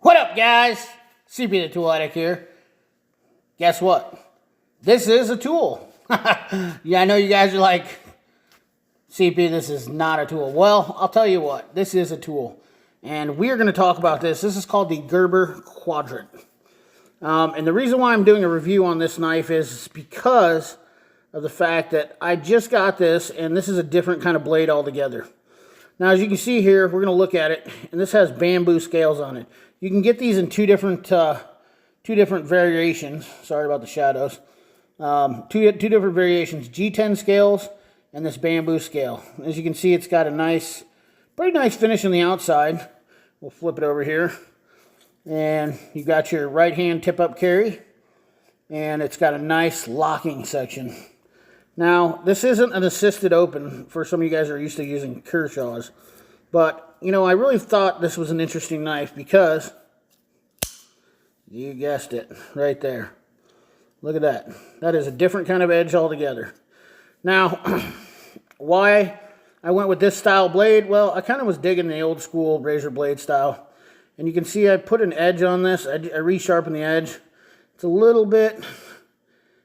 What up, guys? CP the Tool Addict here. Guess what? This is a tool. Yeah, I know you guys are like, CP, this is not a tool. Well, I'll tell you what, this is a tool. And we're going to talk about this. This is called the Gerber Quadrant. And the reason why I'm doing a review on this knife is because of the fact that I just got this, and this is a different kind of blade altogether. Now, as you can see here, we're going to look at it, and this has bamboo scales on it. You can get these in two different variations. Sorry about the shadows. Two different variations: G10 scales and this bamboo scale. As you can see, it's got a pretty nice finish on the outside. We'll flip it over here, and you got your right hand tip-up carry, and it's got a nice locking section. Now, this isn't an assisted open for some of you guys who are used to using Kershaws, but you know, I really thought this was an interesting knife because, you guessed it, right there. Look at that. That is a different kind of edge altogether. Now, why I went with this style blade? Well, I kind of was digging the old school razor blade style. And you can see I put an edge on this. I resharpened the edge. It's a little bit,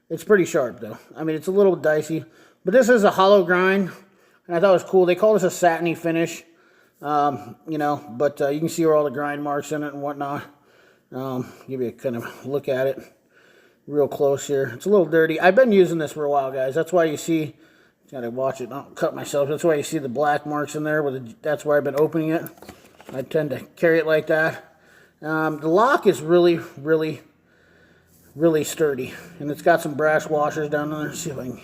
it's pretty sharp though. I mean, it's a little dicey. But this is a hollow grind, and I thought it was cool. They call this a satiny finish. You know, but you can see where all the grind marks in it and whatnot. Give you a kind of look at it real close here. It's a little dirty. I've been using this for a while, guys. That's why you see, gotta watch it, don't cut myself. That's why you see the black marks in there. That's where I've been opening it. I tend to carry it like that. The lock is really sturdy, and it's got some brass washers down there. Let's see if I can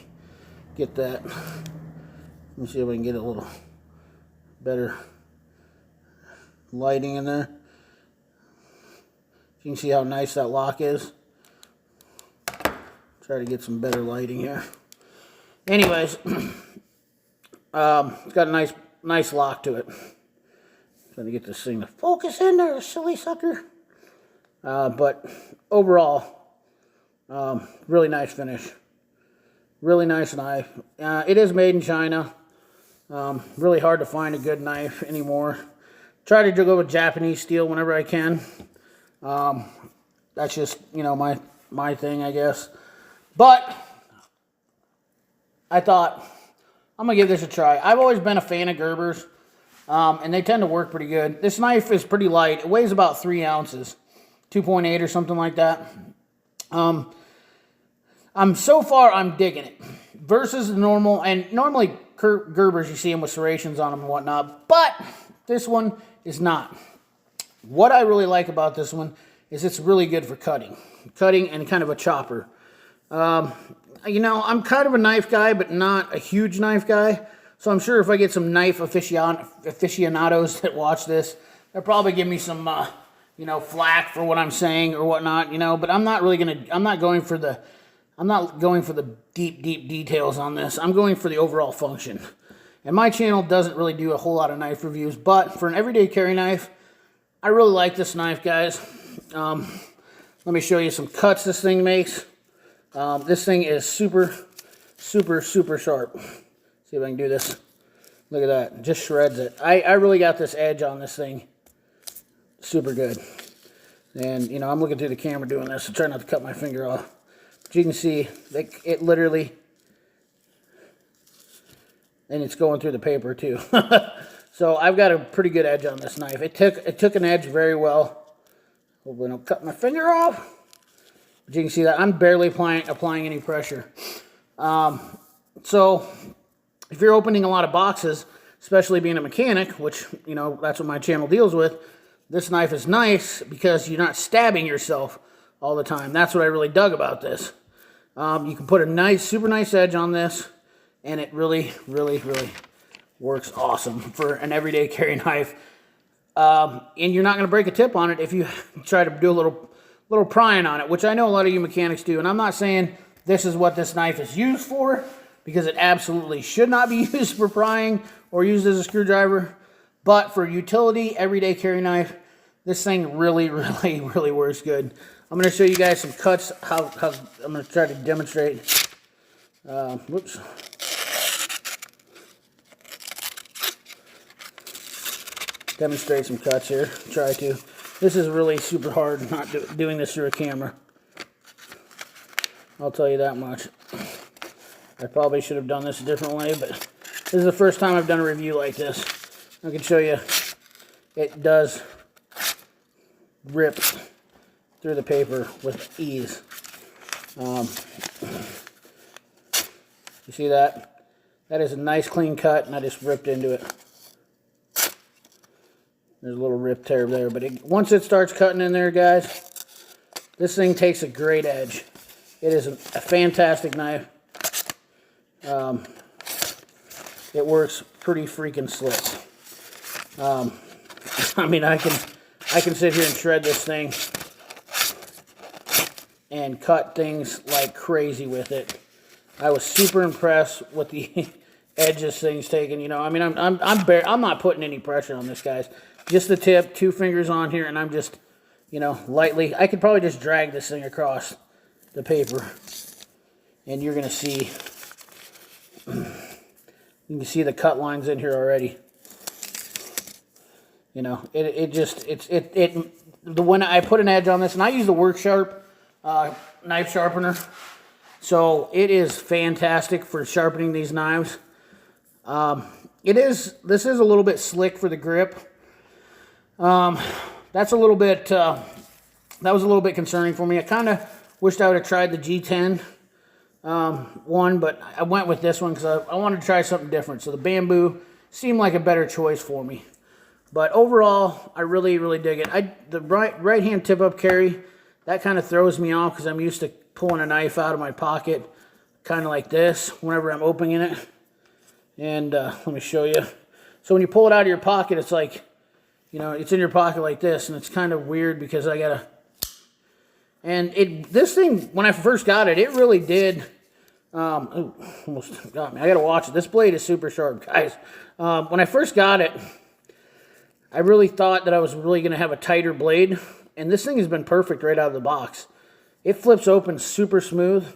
get that. Let me see if I can get a little better lighting in there. You can see how nice that lock is. Try to get some better lighting here. Anyways, it's got a nice lock to it. Trying to get this thing to focus in there, silly sucker. But overall, really nice finish. Really nice knife. It is made in China. Really hard to find a good knife anymore. Try to go with Japanese steel whenever I can. That's just, you know, my thing, I guess. But I thought, I'm going to give this a try. I've always been a fan of Gerbers, and they tend to work pretty good. This knife is pretty light. It weighs about 3 ounces, 2.8 or something like that. So far, I'm digging it. Versus the normal, and normally Gerbers, you see them with serrations on them and whatnot, but this one is not. What I really like about this one is it's really good for cutting and kind of a chopper. You know, I'm kind of a knife guy, but not a huge knife guy. So I'm sure if I get some knife aficionados that watch this, they'll probably give me some, you know, flack for what I'm saying or whatnot, you know. But I'm not going for the deep details on this. I'm going for the overall function. And my channel doesn't really do a whole lot of knife reviews, but for an everyday carry knife, I really like this knife, guys. Let me show you some cuts this thing makes. This thing is super sharp. See if I can do this. Look at that. Just shreds it. I really got this edge on this thing. Super good. And, you know, I'm looking through the camera doing this. So try not to cut my finger off. But you can see it literally, and it's going through the paper too. So I've got a pretty good edge on this knife. It took an edge very well. Hopefully I don't cut my finger off. But you can see that I'm barely applying any pressure. So if you're opening a lot of boxes, especially being a mechanic, which, you know, that's what my channel deals with, this knife is nice because you're not stabbing yourself all the time. That's what I really dug about this. You can put a super nice edge on this, and it really works awesome for an everyday carry knife. And you're not going to break a tip on it if you try to do a little prying on it, which I know a lot of you mechanics do. And I'm not saying this is what this knife is used for, because it absolutely should not be used for prying or used as a screwdriver. But for utility, everyday carry knife, this thing really works good. I'm going to show you guys some cuts, how I'm going to try to demonstrate. Whoops. demonstrate some cuts here. Try to. This is really super hard not doing this through a camera. I'll tell you that much. I probably should have done this a different way, but this is the first time I've done a review like this. I can show you it does rip through the paper with ease. You see that? That is a nice clean cut, and I just ripped into it. There's a little rip tear there, but once it starts cutting in there, guys, this thing takes a great edge. It is a fantastic knife. It works pretty freaking slick. I mean, I can sit here and shred this thing and cut things like crazy with it. I was super impressed with the edge this thing's taking. You know, I mean, I'm not putting any pressure on this, guys. Just the tip, 2 fingers on here, and I'm just, you know, lightly. I could probably just drag this thing across the paper, and you're gonna see. You can see the cut lines in here already. You know, when I put an edge on this, and I use the Work Sharp knife sharpener, so it is fantastic for sharpening these knives. This is a little bit slick for the grip. That's a little bit, that was a little bit concerning for me. I kind of wished I would have tried the G10 one, but I went with this one because I wanted to try something different. So the bamboo seemed like a better choice for me. But overall, I really, really dig it. The right hand tip up carry, that kind of throws me off because I'm used to pulling a knife out of my pocket kind of like this whenever I'm opening it. And let me show you. So when you pull it out of your pocket, it's like, you know, it's in your pocket like this, and it's kind of weird because I gotta. And this thing, when I first got it, it really did. Ooh, almost got me. I gotta watch it. This blade is super sharp, guys. When I first got it, I really thought that I was really gonna have a tighter blade, and this thing has been perfect right out of the box. It flips open super smooth,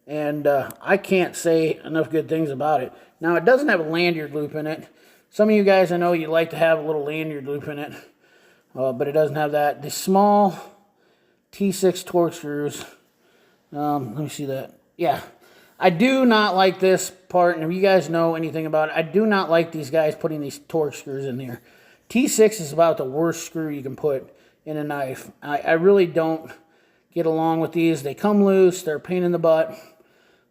and I can't say enough good things about it. Now, it doesn't have a lanyard loop in it. Some of you guys, I know you like to have a little lanyard loop in it, but it doesn't have that. The small T6 torque screws, let me see that. Yeah, I do not like this part, and if you guys know anything about it, I do not like these guys putting these torque screws in there. T6 is about the worst screw you can put in a knife. I really don't get along with these. They come loose, they're a pain in the butt.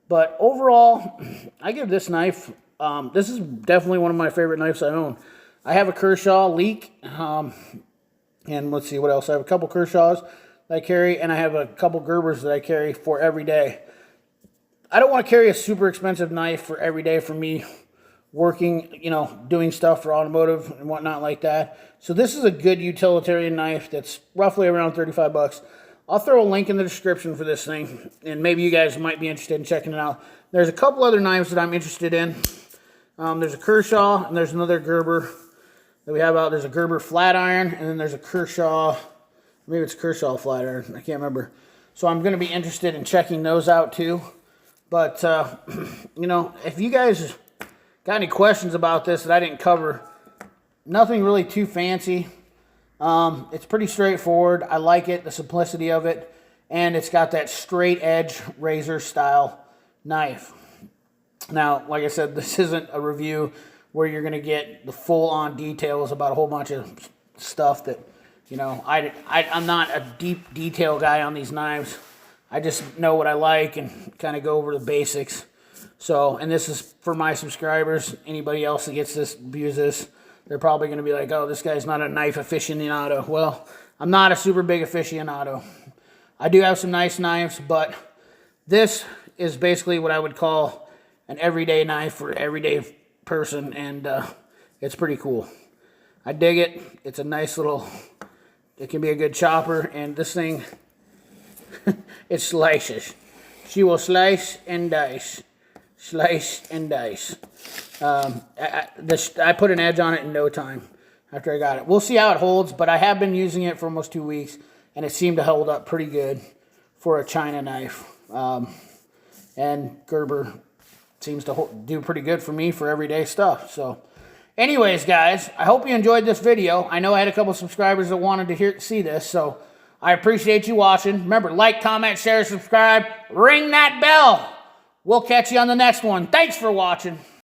But overall, I give this knife, this is definitely one of my favorite knives I own. I have a Kershaw Leek, and let's see what else. I have a couple Kershaws that I carry, and I have a couple Gerbers that I carry for every day. I don't want to carry a super expensive knife for every day for me working, you know, doing stuff for automotive and whatnot like that. So this is a good utilitarian knife that's roughly around 35 bucks. I'll throw a link in the description for this thing, and maybe you guys might be interested in checking it out. There's a couple other knives that I'm interested in. There's a Kershaw, and there's another Gerber that we have out. There's a Gerber flat iron, and then there's a Kershaw, maybe it's Kershaw flat iron, I can't remember. So I'm going to be interested in checking those out too. But, you know, if you guys got any questions about this that I didn't cover, nothing really too fancy. It's pretty straightforward. I like it, the simplicity of it, and it's got that straight edge razor style knife. Now, like I said, this isn't a review where you're going to get the full-on details about a whole bunch of stuff that, you know, I'm not a deep detail guy on these knives. I just know what I like and kind of go over the basics. So, and this is for my subscribers. Anybody else that gets this, views this, they're probably going to be like, oh, this guy's not a knife aficionado. Well, I'm not a super big aficionado. I do have some nice knives, but this is basically what I would call an everyday knife for everyday person, and it's pretty cool. I dig it. It's a nice little, it can be a good chopper, and this thing, it slices. She will slice and dice. Slice and dice. I put an edge on it in no time after I got it. We'll see how it holds, but I have been using it for almost 2 weeks, and it seemed to hold up pretty good for a China knife. And Gerber seems to do pretty good for me for everyday stuff. So Anyways, guys, I hope you enjoyed this video. I know I had a couple subscribers that wanted to see this, so I appreciate you watching. Remember, like, comment, share, subscribe, ring that bell. We'll catch you on the next one. Thanks for watching.